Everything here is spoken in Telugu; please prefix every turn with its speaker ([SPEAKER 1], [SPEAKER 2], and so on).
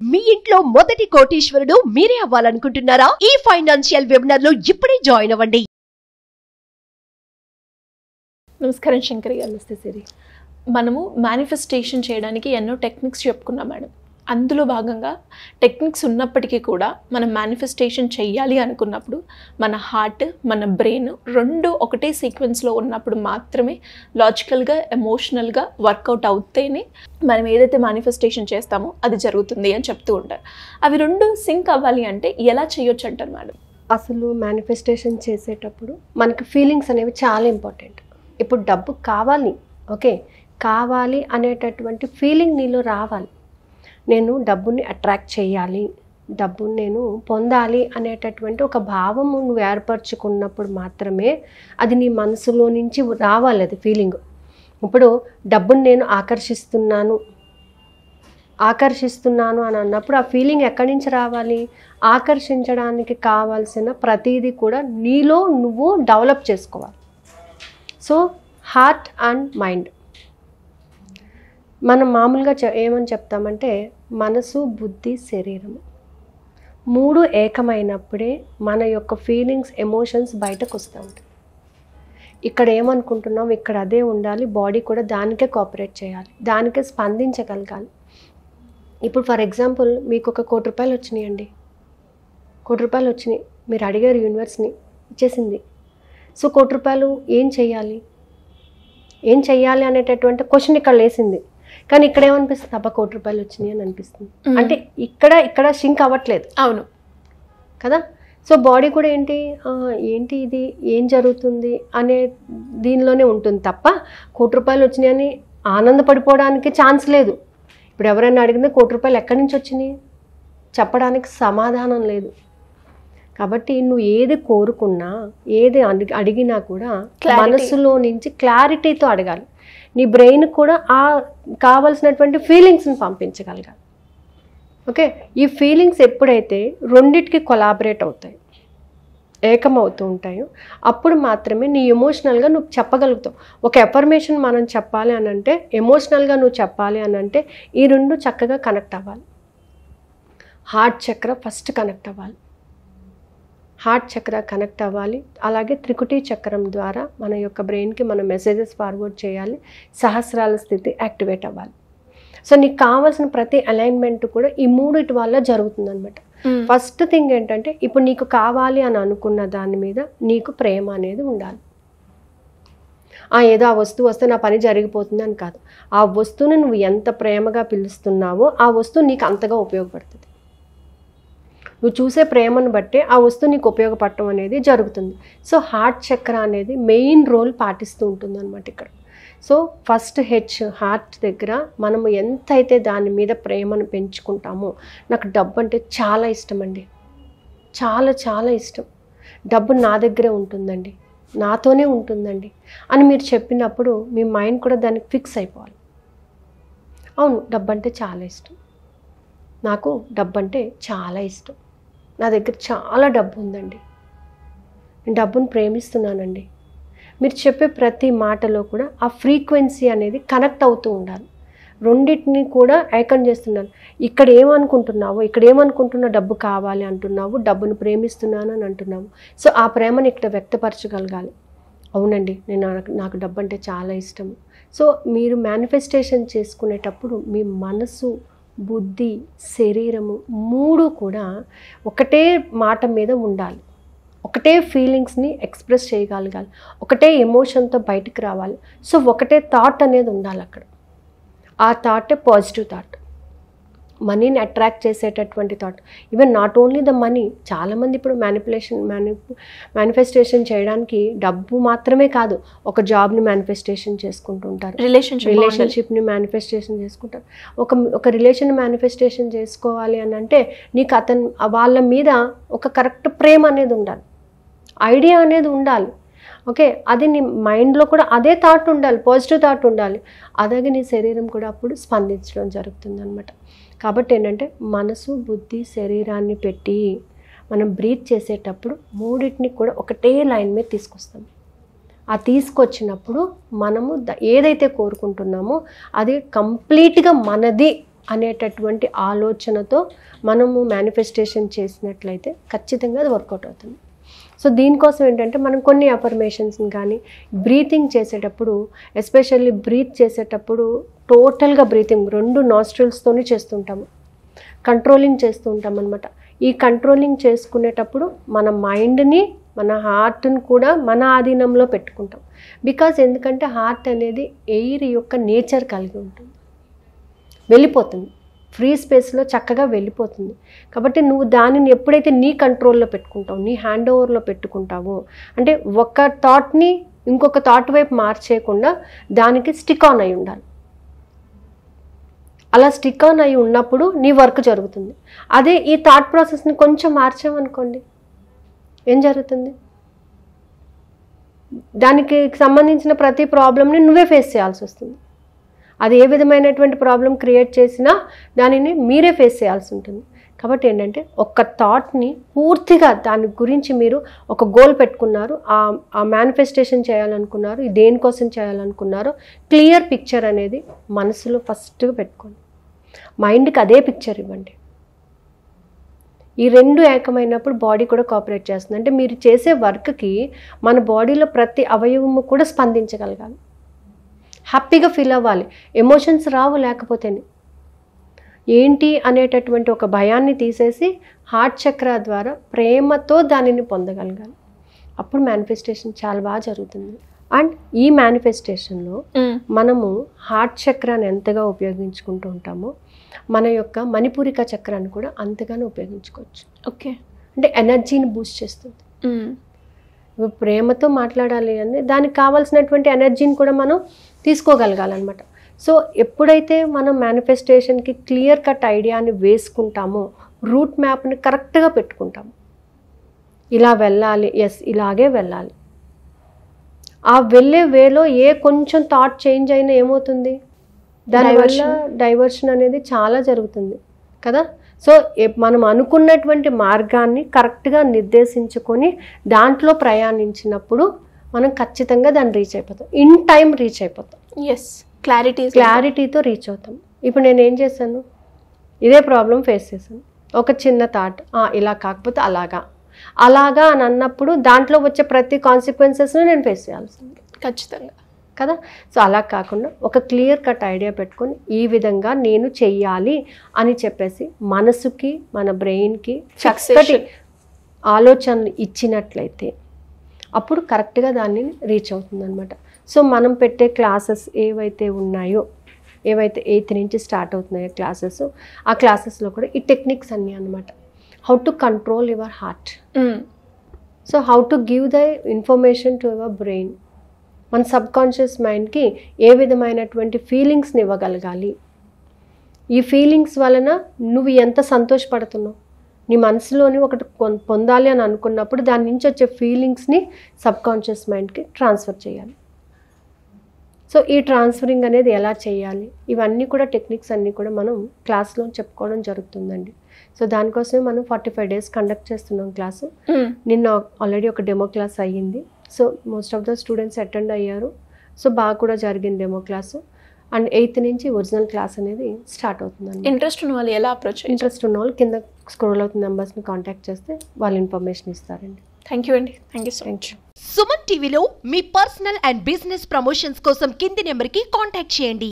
[SPEAKER 1] మీ ఇంట్లో మొదటి కోటీశ్వరుడు మీరే అవ్వాలనుకుంటున్నారా? ఈ ఫైనాన్షియల్ వెబినార్ లో ఇప్పుడే జాయిన్ అవ్వండి.
[SPEAKER 2] నమస్కారం శంకరి గారు. నమస్తే సిరి. మనము మేనిఫెస్టేషన్ చేయడానికి ఎన్నో టెక్నిక్స్ చెప్పుకున్నాం మేడం. అందులో భాగంగా టెక్నిక్స్ ఉన్నప్పటికీ కూడా మనం మేనిఫెస్టేషన్ చెయ్యాలి అనుకున్నప్పుడు మన హార్ట్, మన బ్రెయిన్ రెండు ఒకటే సీక్వెన్స్లో ఉన్నప్పుడు మాత్రమే లాజికల్గా, ఎమోషనల్గా వర్కౌట్ అవుతేనే మనం ఏదైతే మేనిఫెస్టేషన్ చేస్తామో అది జరుగుతుంది అని చెప్తూ ఉంటారు. అవి రెండు సింక్ అవ్వాలి అంటే ఎలా చేయొచ్చు అంటారు మేడం?
[SPEAKER 3] అసలు మేనిఫెస్టేషన్ చేసేటప్పుడు మనకి ఫీలింగ్స్ అనేవి చాలా ఇంపార్టెంట్. ఇప్పుడు డబ్బు కావాలి, ఓకే, కావాలి అనేటటువంటి ఫీలింగ్ నీలో రావాలి. నేను డబ్బుని అట్రాక్ట్ చేయాలి, డబ్బుని నేను పొందాలి అనేటటువంటి ఒక భావము నువ్వు ఏర్పరచుకున్నప్పుడు మాత్రమే అది నీ మనసులో నుంచి రావాలి. అది ఫీలింగ్. ఇప్పుడు డబ్బుని నేను ఆకర్షిస్తున్నాను అని అన్నప్పుడు ఆ ఫీలింగ్ ఎక్కడి నుంచి రావాలి? ఆకర్షించడానికి కావాల్సిన ప్రతిదీ కూడా నీలో నువ్వు డెవలప్ చేసుకోవాలి. సో హార్ట్ అండ్ మైండ్, మనం మామూలుగా ఏమని చెప్తామంటే మనసు, బుద్ధి, శరీరము మూడు ఏకమైనప్పుడే మన యొక్క ఫీలింగ్స్, ఎమోషన్స్ బయటకు వస్తూ ఉంటాయి. ఇక్కడ ఏమనుకుంటున్నాం, ఇక్కడ అదే ఉండాలి. బాడీ కూడా దానికే కోఆపరేట్ చేయాలి, దానికే స్పందించగలగాలి. ఇప్పుడు ఫర్ ఎగ్జాంపుల్ మీకు ఒక ₹1 కోటి వచ్చినాయండి, ₹1 కోటి వచ్చినాయి, మీరు అడిగారు, యూనివర్స్ని ఇచ్చేసింది. సో ₹1 కోటి ఏం చెయ్యాలి అనేటటువంటి క్వశ్చన్ ఇక్కడ లేసింది. కానీ ఇక్కడ ఏమనిపిస్తుంది, అబ్బా ₹1 కోటి వచ్చినాయి అని అనిపిస్తుంది. అంటే ఇక్కడ సింక్ అవ్వట్లేదు.
[SPEAKER 2] అవును
[SPEAKER 3] కదా. సో బాడీ కూడా ఏంటి ఇది ఏం జరుగుతుంది అనే దీనిలోనే ఉంటుంది తప్ప ₹1 కోటి వచ్చినాయని ఆనందపడిపోవడానికి ఛాన్స్ లేదు. ఇప్పుడు ఎవరైనా అడిగితే ₹1 కోటి ఎక్కడి నుంచి వచ్చినాయి చెప్పడానికి సమాధానం లేదు. కాబట్టి నువ్వు ఏది కోరుకున్నా, ఏది అడిగినా కూడా మనసులో నుంచి క్లారిటీతో అడగాలి. నీ బ్రెయిన్ కూడా ఆ కావాల్సినటువంటి ఫీలింగ్స్ని పంపించగలగాలి. ఓకే, ఈ ఫీలింగ్స్ ఎప్పుడైతే రెండిటికి కొలాబరేట్ అవుతాయి, ఏకమవుతూ ఉంటాయో, అప్పుడు మాత్రమే నీ ఎమోషనల్గా నువ్వు చెప్పగలుగుతావు. ఒక ఎఫర్మేషన్ మనం చెప్పాలి అని అంటే, ఎమోషనల్గా నువ్వు చెప్పాలి అని అంటే ఈ రెండు చక్కగా కనెక్ట్ అవ్వాలి. హార్ట్ చక్ర ఫస్ట్ కనెక్ట్ అవ్వాలి. హార్ట్ చక్ర కనెక్ట్ అవ్వాలి. అలాగే త్రికుటి చక్రం ద్వారా మన యొక్క బ్రెయిన్కి మన మెసేజెస్ ఫార్వర్డ్ చేయాలి. సహస్రాల స్థితి యాక్టివేట్ అవ్వాలి. సో నీకు కావాల్సిన ప్రతి అలైన్మెంట్ కూడా ఈ మూడిటి వల్ల జరుగుతుంది అనమాట. ఫస్ట్ థింగ్ ఏంటంటే, ఇప్పుడు నీకు కావాలి అని అనుకున్న దాని మీద నీకు ప్రేమ అనేది ఉండాలి. ఏదో ఆ వస్తువు వస్తే నా పని జరిగిపోతుంది అని కాదు. ఆ వస్తువుని నువ్వు ఎంత ప్రేమగా పిలుస్తున్నావో ఆ వస్తువు నీకు అంతగా ఉపయోగపడుతుంది. నువ్వు చూసే ప్రేమను బట్టే ఆ వస్తువు నీకు ఉపయోగపడటం అనేది జరుగుతుంది. సో హార్ట్ చక్ర అనేది మెయిన్ రోల్ పాటిస్తూ ఉంటుంది అనమాట ఇక్కడ. సో ఫస్ట్ హార్ట్ దగ్గర మనము ఎంతైతే దాని మీద ప్రేమను పెంచుకుంటామో, నాకు డబ్బు అంటే చాలా ఇష్టం అండి, చాలా చాలా ఇష్టం, డబ్బు నా దగ్గరే ఉంటుందండి, నాతోనే ఉంటుందండి అని మీరు చెప్పినప్పుడు మీ మైండ్ కూడా దానికి ఫిక్స్ అయిపోవాలి. అవును, డబ్బు అంటే చాలా ఇష్టం, నాకు డబ్బు అంటే చాలా ఇష్టం, నా దగ్గర చాలా డబ్బు ఉందండి, నేను డబ్బును ప్రేమిస్తున్నానండి. మీరు చెప్పే ప్రతి మాటలో కూడా ఆ ఫ్రీక్వెన్సీ అనేది కనెక్ట్ అవుతూ ఉండాలి. రెండింటిని కూడా ఏకం చేస్తున్నాను. ఇక్కడ ఏమనుకుంటున్నావు, డబ్బు కావాలి అంటున్నావు, డబ్బును ప్రేమిస్తున్నాను అని అంటున్నావు. సో ఆ ప్రేమను ఇక్కడ వ్యక్తపరచగలగాలి. అవునండి, నాకు డబ్బు అంటే చాలా ఇష్టము. సో మీరు మేనిఫెస్టేషన్ చేసుకునేటప్పుడు మీ మనసు, బుద్ధి, శరీరము మూడు కూడా ఒకటే మాట మీద ఉండాలి. ఒకటే ఫీలింగ్స్ని ఎక్స్ప్రెస్ చేయగలగాలి. ఒకటే ఎమోషన్తో బయటికి రావాలి. సో ఒకటే థాట్ అనేది ఉండాలి అక్కడ. ఆ థాటే పాజిటివ్ థాట్, మనీని అట్రాక్ట్ చేసేటటువంటి thought. Even not only the money, చాలామంది ఇప్పుడు మేనిఫెస్టేషన్ చేయడానికి డబ్బు మాత్రమే కాదు, ఒక జాబ్ని మేనిఫెస్టేషన్ చేసుకుంటూ ఉంటారు, రిలేషన్షిప్ని మేనిఫెస్టేషన్ చేసుకుంటారు. ఒక రిలేషన్ మేనిఫెస్టేషన్ చేసుకోవాలి అని అంటే నీకు వాళ్ళ మీద ఒక కరెక్ట్ ప్రేమ అనేది ఉండాలి, ఐడియా అనేది ఉండాలి. ఓకే, అది నీ మైండ్లో కూడా అదే థాట్ ఉండాలి, పాజిటివ్ థాట్ ఉండాలి. అలాగే నీ శరీరం కూడా అప్పుడు స్పందించడం జరుగుతుంది అనమాట. కాబట్టి ఏంటంటే మనసు, బుద్ధి, శరీరాన్ని పెట్టి మనం బ్రీత్ చేసేటప్పుడు మూడింటిని కూడా ఒకటే లైన్ మీద తీసుకొస్తాం. ఆ తీసుకొచ్చినప్పుడు మనము ఏదైతే కోరుకుంటున్నామో అది కంప్లీట్గా మనది అనేటటువంటి ఆలోచనతో మనము మేనిఫెస్టేషన్ చేసినట్లయితే ఖచ్చితంగా అది వర్కౌట్ అవుతుంది. సో దీనికోసం ఏంటంటే మనం కొన్ని అఫర్మేషన్స్ని కానీ బ్రీతింగ్ చేసేటప్పుడు, ఎస్పెషల్లీ బ్రీత్ చేసేటప్పుడు టోటల్గా బ్రీతింగ్ 2 నాస్ట్రిల్స్తోనే చేస్తుంటాము, కంట్రోలింగ్ చేస్తూ ఉంటాం అనమాట. ఈ కంట్రోలింగ్ చేసుకునేటప్పుడు మన మైండ్ని, మన హార్ట్ని కూడా మన ఆధీనంలో పెట్టుకుంటాం. బికాజ్ ఎందుకంటే హార్ట్ అనేది ఎయిర్ యొక్క నేచర్ కలిగి ఉంటుంది, వెళ్ళిపోతుంది, ఫ్రీ స్పేస్లో చక్కగా వెళ్ళిపోతుంది. కాబట్టి నువ్వు దానిని ఎప్పుడైతే నీ కంట్రోల్లో పెట్టుకుంటావు, నీ హ్యాండ్ ఓవర్లో పెట్టుకుంటావో, అంటే ఒక థాట్ని ఇంకొక థాట్ వైపు మార్చేయకుండా దానికి స్టిక్ ఆన్ అయి ఉండాలి. అలా స్టిక్ ఆన్ అయి ఉన్నప్పుడు నీ వర్క్ జరుగుతుంది. అదే ఈ థాట్ ప్రాసెస్ని కొంచెం మార్చామనుకోండి, ఏం జరుగుతుంది? దానికి సంబంధించిన ప్రతి ప్రాబ్లమ్ని నువ్వే ఫేస్ చేయాల్సి వస్తుంది. అది ఏ విధమైనటువంటి ప్రాబ్లం క్రియేట్ చేసినా దానిని మీరే ఫేస్ చేయాల్సి ఉంటుంది. కాబట్టి ఏంటంటే ఒక థాట్ని పూర్తిగా దాని గురించి మీరు ఒక గోల్ పెట్టుకున్నారు, ఆ మేనిఫెస్టేషన్ చేయాలనుకున్నారు, దేనికోసం చేయాలనుకున్నారో క్లియర్ పిక్చర్ అనేది మనసులో ఫస్ట్గా పెట్టుకోండి. మైండ్కి అదే పిక్చర్ ఇవ్వండి. ఈ 2 ఏకమైనప్పుడు బాడీ కూడా కోఆపరేట్ చేస్తుంది. అంటే మీరు చేసే వర్క్కి మన బాడీలో ప్రతి అవయవము కూడా స్పందించగలగాలి, హ్యాపీగా ఫీల్ అవ్వాలి, ఎమోషన్స్ రావు. లేకపోతేనే ఏంటి అనేటటువంటి ఒక భయాన్ని తీసేసి హార్ట్ చక్ర ద్వారా ప్రేమతో దానిని పొందగలగాలి. అప్పుడు మేనిఫెస్టేషన్ చాలా బాగా జరుగుతుంది. అండ్ ఈ మేనిఫెస్టేషన్లో మనము హార్ట్ చక్రాన్ని ఎంతగా ఉపయోగించుకుంటూ ఉంటామో మన యొక్క మణిపూరిక చక్రాన్ని కూడా అంతగానో ఉపయోగించుకోవచ్చు.
[SPEAKER 2] ఓకే,
[SPEAKER 3] అంటే ఎనర్జీని బూస్ట్ చేస్తుంది. ప్రేమతో మాట్లాడాలి అని దానికి కావాల్సినటువంటి ఎనర్జీని కూడా మనం తీసుకోగలగాలన్నమాట. సో ఎప్పుడైతే మనం మేనిఫెస్టేషన్కి క్లియర్ కట్ ఐడియాని వేసుకుంటామో, రూట్ మ్యాప్ని కరెక్ట్గా పెట్టుకుంటాము, ఇలా వెళ్ళాలి, ఎస్ ఇలాగే వెళ్ళాలి, ఆ వెళ్ళే వేలో ఏ కొంచెం థాట్ చేంజ్ అయినా ఏమవుతుంది, దానివల్ల డైవర్షన్ అనేది చాలా జరుగుతుంది కదా. సో మనం అనుకున్నటువంటి మార్గాన్ని కరెక్ట్గా నిర్దేశించుకొని దాంట్లో ప్రయాణించినప్పుడు మనం ఖచ్చితంగా దాన్ని రీచ్ అయిపోతాం, ఇన్ టైం రీచ్ అయిపోతాం.
[SPEAKER 2] ఎస్, క్లారిటీతో
[SPEAKER 3] రీచ్ అవుతాం. ఇప్పుడు నేను ఏం చేశాను, ఇదే ప్రాబ్లం ఫేస్ చేశాను, ఒక చిన్న థాట్, ఇలా కాకపోతే అలాగా అని అన్నప్పుడు దాంట్లో వచ్చే ప్రతి కాన్సిక్వెన్సెస్ను నేను ఫేస్ చేయాల్సింది
[SPEAKER 2] ఖచ్చితంగా
[SPEAKER 3] కదా. సో అలా కాకుండా ఒక క్లియర్ కట్ ఐడియా పెట్టుకొని ఈ విధంగా నేను చెయ్యాలి అని చెప్పేసి మనసుకి, మన బ్రెయిన్కి చక్కటి ఆలోచనలు ఇచ్చినట్లయితే అప్పుడు కరెక్ట్గా దాన్ని రీచ్ అవుతుంది అనమాట. సో మనం పెట్టే క్లాసెస్ ఏవైతే ఉన్నాయో, ఏవైతే 8th నుంచి స్టార్ట్ అవుతున్నాయో క్లాసెస్, ఆ క్లాసెస్లో కూడా ఈ టెక్నిక్స్ అన్నీ అనమాట. How to control your heart, so how to give the information to your brain, మన సబ్కాన్షియస్ మైండ్కి ఏ విధమైనటువంటి ఫీలింగ్స్ని ఇవ్వగలగాలి, ఈ ఫీలింగ్స్ వలన నువ్వు ఎంత సంతోషపడుతున్నావు, నీ మనసులోని ఒకటి పొందాలి అని అనుకున్నప్పుడు దాని నుంచి వచ్చే ఫీలింగ్స్ని సబ్కాన్షియస్ మైండ్కి ట్రాన్స్ఫర్ చేయాలి. సో ఈ ట్రాన్స్ఫరింగ్ అనేది ఎలా చేయాలి, ఇవన్నీ కూడా టెక్నిక్స్ అన్నీ కూడా మనం క్లాస్లో చెప్పుకోవడం జరుగుతుందండి. సో దానికోసమే మనం 45 days కండక్ట్ చేస్తున్నాం క్లాసు. నిన్న ఆల్రెడీ ఒక డెమో క్లాస్ అయ్యింది. So most of the students attend అయ్యారు. సో బాగా కూడా జరిగింది డెమో క్లాసు. అండ్ 8th నుంచి ఒరిజినల్ క్లాస్ అనేది స్టార్ట్ అవుతుందండి.
[SPEAKER 2] ఇంట్రెస్ట్ ఉన్న వాళ్ళు ఎలా అప్రోచ్?
[SPEAKER 3] ఇంట్రెస్ట్ ఉన్న వాళ్ళు కింద స్క్రోల్ అవుతున్న నెంబర్స్ని కాంటాక్ట్ చేస్తే వాళ్ళు ఇన్ఫర్మేషన్ ఇస్తారండి.
[SPEAKER 2] థ్యాంక్ యూ అండి. Thank you so much.
[SPEAKER 1] Suman టీవీలో మీ పర్సనల్ అండ్ బిజినెస్ ప్రమోషన్స్ కోసం కింది నెంబర్కి కాంటాక్ట్ చేయండి.